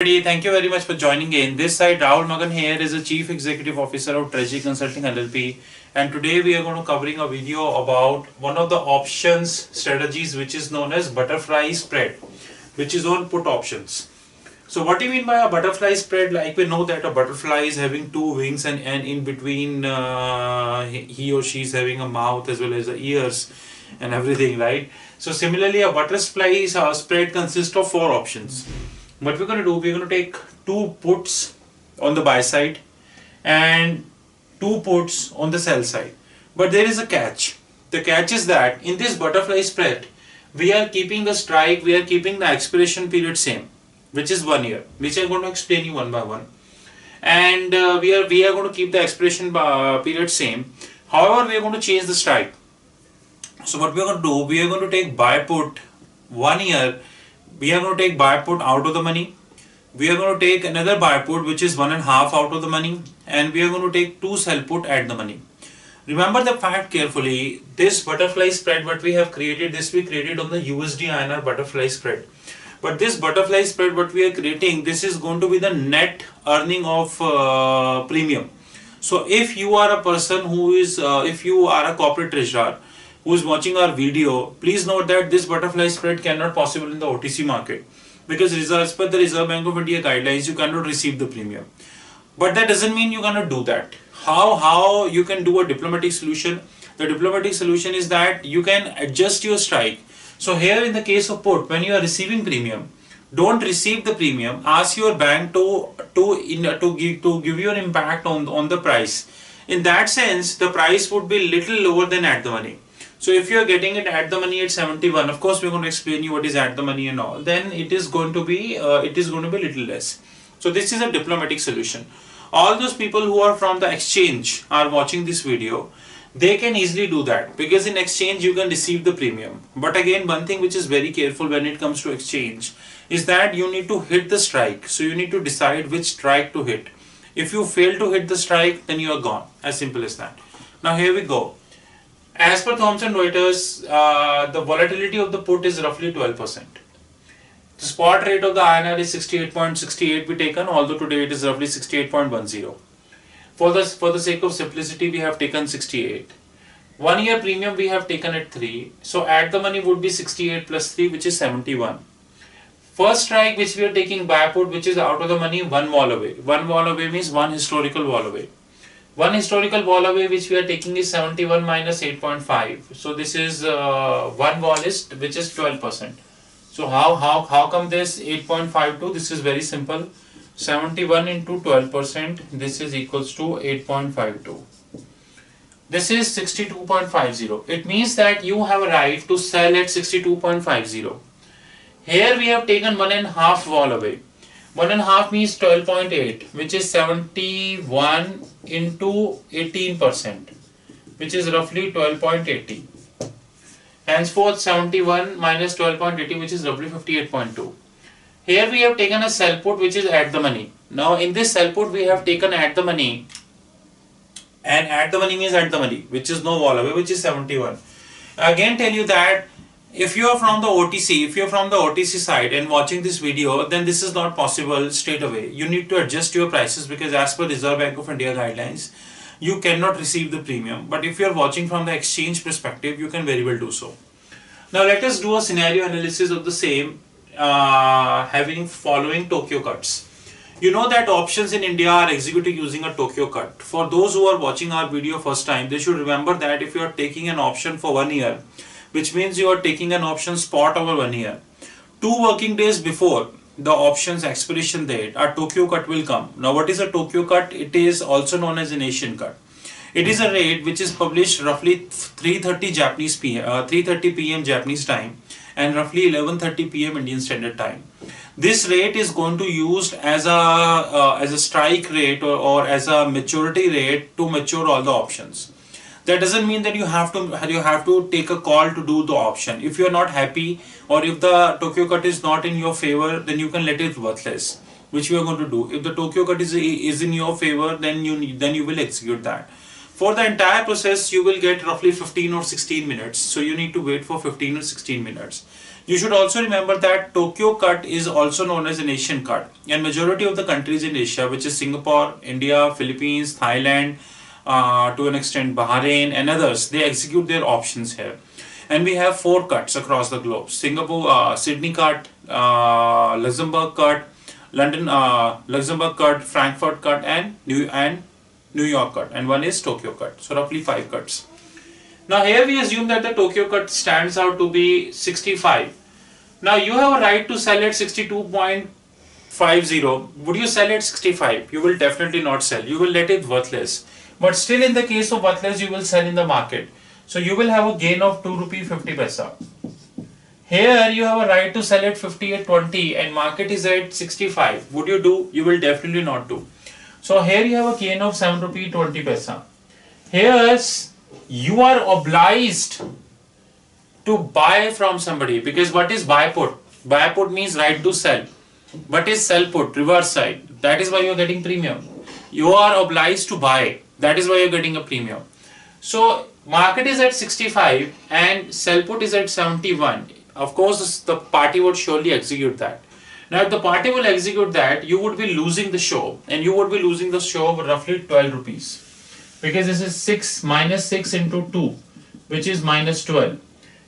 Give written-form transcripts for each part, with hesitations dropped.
everybody, thank you very much for joining in. This side, Rahul Magan here is the Chief Executive Officer of Treasury Consulting LLP, and today we are going to covering a video about one of the options strategies which is known as butterfly spread, which is on put options. So what do you mean by a butterfly spread? Like we know that a butterfly is having two wings and in between he or she is having a mouth as well as the ears and everything, right? So similarly, a butterfly spread consists of four options. What we're going to do, we're going to take two puts on the buy side and two puts on the sell side. But there is a catch. The catch is that in this butterfly spread, we are keeping the strike, we are keeping the expiration period same, which is 1 year, which I'm going to explain you one by one. And we are going to keep the expiration period same. However, we are going to change the strike. So what we are going to do, we are going to take buy put 1 year. We are going to take buy put out of the money. We are going to take another buy put which is 1.5 out of the money, and we are going to take two sell put at the money. Remember the fact carefully, this butterfly spread what we have created, this we created on the USD INR butterfly spread. But this butterfly spread what we are creating, this is going to be the net earning of premium. So if you are a person who is, if you are a corporate treasurer who is watching our video, please note that this butterfly spread cannot possible in the OTC market, because as per the Reserve Bank of India guidelines, you cannot receive the premium. But that doesn't mean you cannot do that. How you can do a diplomatic solution? The diplomatic solution is that you can adjust your strike. So here in the case of put, when you are receiving premium, don't receive the premium. Ask your bank to give you an impact on the price. In that sense, the price would be little lower than at the money. So if you are getting it at the money at 71, of course we are going to explain you what is at the money and all, then it is going to be little less. So this is a diplomatic solution. All those people who are from the exchange are watching this video, they can easily do that, because in exchange you can receive the premium. But again, one thing which is very careful when it comes to exchange is that you need to hit the strike. So you need to decide which strike to hit. If you fail to hit the strike, then you are gone. As simple as that. Now here we go. As per Thomson Reuters, the volatility of the put is roughly 12%. The spot rate of the INR is 68.68 we taken, although today it is roughly 68.10. For the sake of simplicity, we have taken 68. 1 year premium we have taken at 3. So at the money would be 68 plus 3, which is 71. First strike which we are taking buy put, which is out of the money, one wall away. One wall away means one historical wall away. One historical wall away which we are taking is 71 minus 8.5. So this is one wall is which is 12%. So how come this 8.52? This is very simple. 71 into 12%. This is equals to 8.52. This is 62.50. It means that you have a right to sell at 62.50. Here we have taken 1.5 wall away. 1.5 means 12.8, which is 71 into 18%, which is roughly 12.80. Henceforth, 71 minus 12.80, which is roughly 58.2. Here we have taken a sell put, which is at the money. Now in this sell put we have taken at the money, and at the money means at the money, which is no wall away, which is 71. Again tell you that if you are from the OTC side and watching this video, then this is not possible straight away. You need to adjust your prices, because as per Reserve Bank of India guidelines, you cannot receive the premium. But if you are watching from the exchange perspective, you can very well do so. Now let us do a scenario analysis of the same, following Tokyo cuts. You know that options in India are executed using a Tokyo cut. For those who are watching our video first time, they should remember that if you are taking an option for 1 year, which means you are taking an option spot over 1 year, 2 working days before the option's expiration date, a Tokyo cut will come. Now what is a Tokyo cut? It is also known as an Asian cut. It is a rate which is published roughly 3:30 p.m. Japanese time and roughly 11:30 p.m. Indian Standard Time. This rate is going to used as a strike rate or as a maturity rate to mature all the options. That doesn't mean that you have to take a call to do the option. If you are not happy, or if the Tokyo cut is not in your favor, then you can let it worthless, which we are going to do. If the Tokyo cut is in your favor, then you will execute that. For the entire process, you will get roughly 15 or 16 minutes. So you need to wait for 15 or 16 minutes. You should also remember that Tokyo cut is also known as an Asian cut, and majority of the countries in Asia, which is Singapore, India, Philippines, Thailand, to an extent Bahrain and others, they execute their options here. And we have 4 cuts across the globe: Singapore, Sydney cut, Luxembourg cut, London, Luxembourg cut, Frankfurt cut, and New York cut, and one is Tokyo cut. So roughly 5 cuts. Now here we assume that the Tokyo cut stands out to be 65. Now you have a right to sell at 62.50. Would you sell at 65? You will definitely not sell. You will let it worthless. But still, in the case of worthless, you will sell in the market. So you will have a gain of 2 rupee 50 paisa. Here you have a right to sell at 58.20 and market is at 65. Would you do? You will definitely not do. So here you have a gain of 7 rupee 20 paisa. Here you are obliged to buy from somebody, because what is buy put? Buy put means right to sell. What is sell put? Reverse side. That is why you are getting premium. You are obliged to buy. That is why you are getting a premium. So market is at 65 and sell put is at 71. Of course, the party would surely execute that. Now, if the party will execute that, you would be losing the show, and you would be losing the show of roughly 12 rupees. Because this is 6 minus 6 into 2, which is minus 12.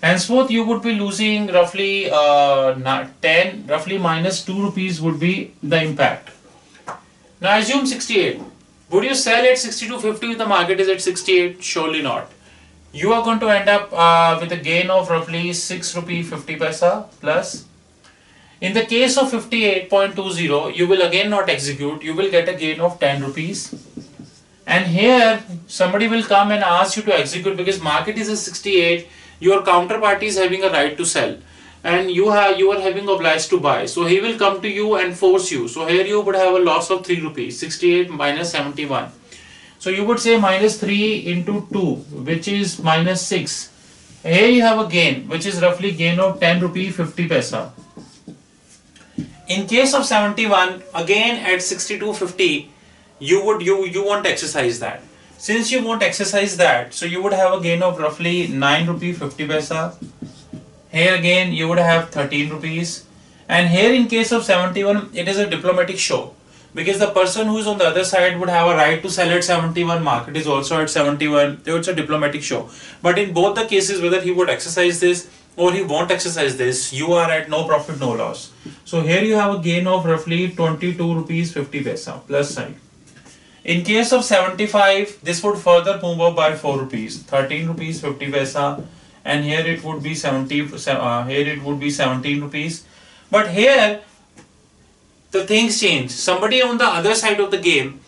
Henceforth, you would be losing roughly 10, roughly minus 2 rupees would be the impact. Now assume 68. Would you sell at 62.50 if the market is at 68? Surely not. You are going to end up with a gain of roughly 6 rupee 50 paisa plus. In the case of 58.20, you will again not execute. You will get a gain of 10 rupees. And here somebody will come and ask you to execute because market is at 68. Your counterparty is having a right to sell, and you are having obliged to buy. So he will come to you and force you. So here you would have a loss of 3 rupees. 68 minus 71. So you would say minus 3 into 2, which is minus 6. Here you have a gain, which is roughly gain of 10 rupee 50 paisa. In case of 71, again at 62.50, you won't exercise that. Since you won't exercise that, so you would have a gain of roughly 9 rupee 50 paisa. Here again you would have 13 rupees. And here in case of 71, it is a diplomatic show. Because the person who is on the other side would have a right to sell at 71, market is also at 71. It's a diplomatic show. But in both the cases, whether he would exercise this or he won't exercise this, you are at no profit, no loss. So here you have a gain of roughly 22 rupees 50 paisa plus side. In case of 75, this would further move up by 4 rupees, 13 rupees 50 paisa, and here it would be 17 rupees. But here the things change. Somebody on the other side of the game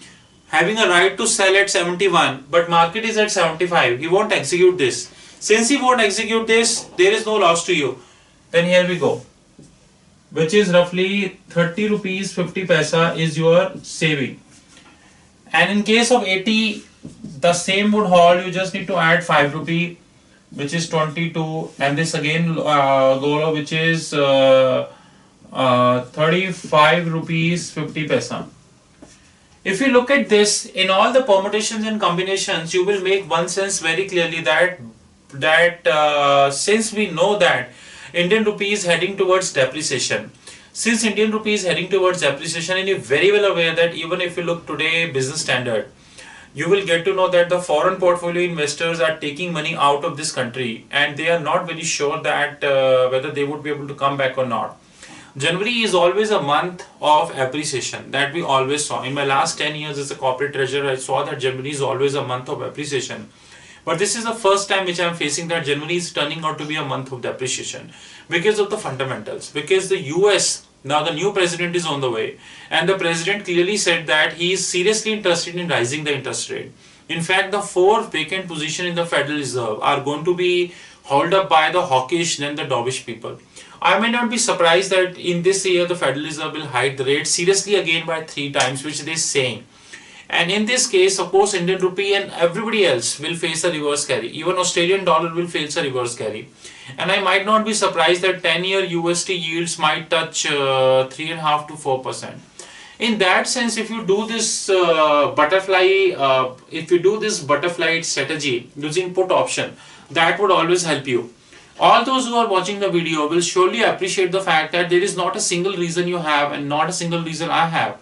having a right to sell at 71, but market is at 75. He won't execute this. Since he won't execute this, there is no loss to you. Then here we go, which is roughly 30 rupees 50 paisa is your saving. And in case of 80, the same would hold. You just need to add 5 rupee, which is 22, and this again Golo, which is 35 rupees 50 paisa. If you look at this, in all the permutations and combinations, you will make one sense very clearly that since we know that Indian rupee is heading towards depreciation, since Indian rupee is heading towards depreciation, and you're very well aware that even if you look today business standard, you will get to know that the foreign portfolio investors are taking money out of this country and they are not very sure that whether they would be able to come back or not. January is always a month of appreciation that we always saw. In my last 10 years as a corporate treasurer, I saw that January is always a month of appreciation. But this is the first time which I am facing that January is turning out to be a month of depreciation because of the fundamentals. Because the US, now the new president is on the way, and the president clearly said that he is seriously interested in rising the interest rate. In fact, the 4 vacant positions in the Federal Reserve are going to be held up by the hawkish and the dovish people. I may not be surprised that in this year the Federal Reserve will hike the rate seriously again by 3 times, which they are saying. And in this case, of course, Indian rupee and everybody else will face a reverse carry. Even Australian dollar will face a reverse carry. And I might not be surprised that 10-year USD yields might touch 3.5 to 4%. In that sense, if you do this butterfly strategy using put option, that would always help you. All those who are watching the video will surely appreciate the fact that there is not a single reason you have and not a single reason I have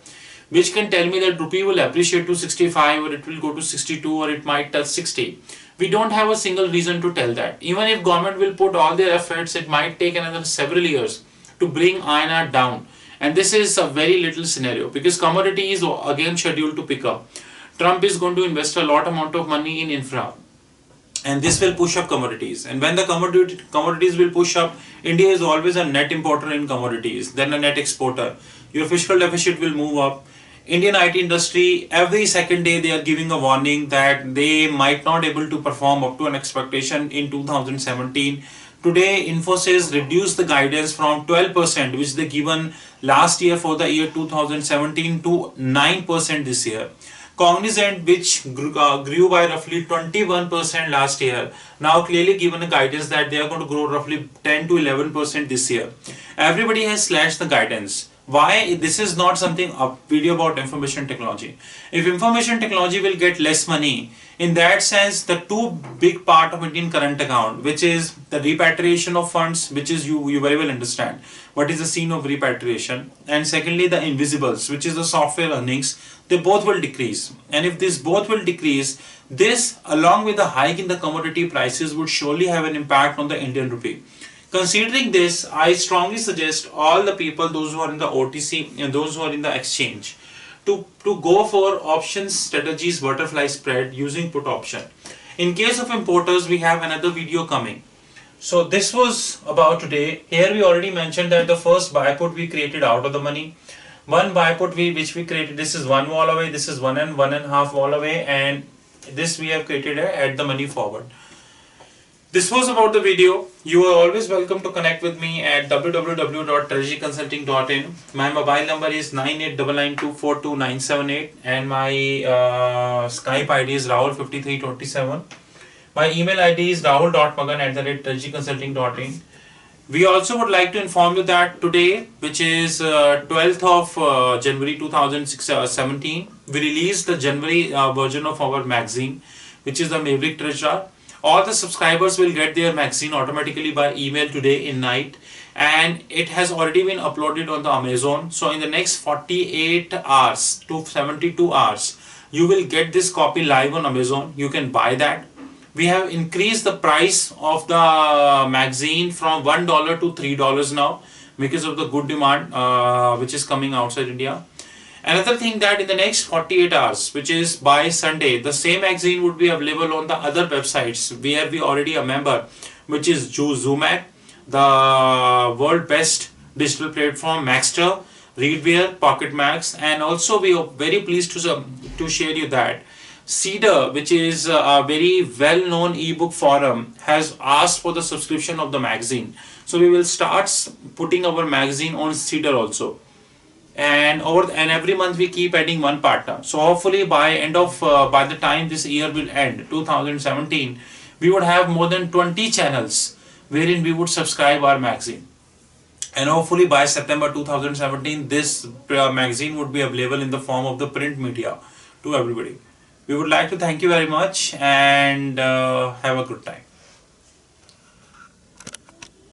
which can tell me that rupee will appreciate to 65 or it will go to 62 or it might touch 60. We don't have a single reason to tell that. Even if government will put all their efforts, it might take another several years to bring INR down. And this is a very little scenario because commodity is again scheduled to pick up. Trump is going to invest a lot amount of money in infra, and this will push up commodities. And when the commodities will push up, India is always a net importer in commodities, then a net exporter. Your fiscal deficit will move up. Indian IT industry, every second day they are giving a warning that they might not able to perform up to an expectation in 2017. Today, Infosys reduced the guidance from 12%, which they given last year for the year 2017, to 9% this year. Cognizant, which grew by roughly 21% last year, now clearly given a guidance that they are going to grow roughly 10 to 11% this year. Everybody has slashed the guidance. Why? This is not something a video about information technology. If information technology will get less money, in that sense, the two big part of Indian current account, which is the repatriation of funds, which is you very well understand what is the scene of repatriation, and secondly the invisibles, which is the software earnings, they both will decrease. And if this both will decrease, this along with the hike in the commodity prices would surely have an impact on the Indian rupee. Considering this, I strongly suggest all the people, those who are in the OTC and those who are in the exchange, to go for options strategies butterfly spread using put option. In case of importers, we have another video coming. So this was about today. Here we already mentioned that the first buy put we created out of the money. One buy put which we created, this is one wall away, this is one and a half wall away, and this we have created at the money forward. This was about the video. You are always welcome to connect with me at www.strategyconsulting.in. My mobile number is 9899242978 and my Skype ID is Rahul5327. My email ID is rahul.magan@strategyconsulting.in. We also would like to inform you that today, which is 12th of January 2017, we released the January version of our magazine, which is the Maverick Treasurer. All the subscribers will get their magazine automatically by email today in night, and it has already been uploaded on the Amazon. So in the next 48 hours to 72 hours, you will get this copy live on Amazon. You can buy that. We have increased the price of the magazine from $1 to $3 now because of the good demand which is coming outside India. Another thing that in the next 48 hours, which is by Sunday, the same magazine would be available on the other websites where we already a member, which is Zumac, the world best digital platform, Maxter, Readwear, Pocket Max, and also we are very pleased to share you that Cedar, which is a very well-known ebook forum, has asked for the subscription of the magazine. So we will start putting our magazine on Cedar also. And every month we keep adding one partner. So hopefully by the time this year will end, 2017, we would have more than 20 channels wherein we would subscribe our magazine. And hopefully by September 2017, this magazine would be available in the form of the print media to everybody. We would like to thank you very much and have a good time.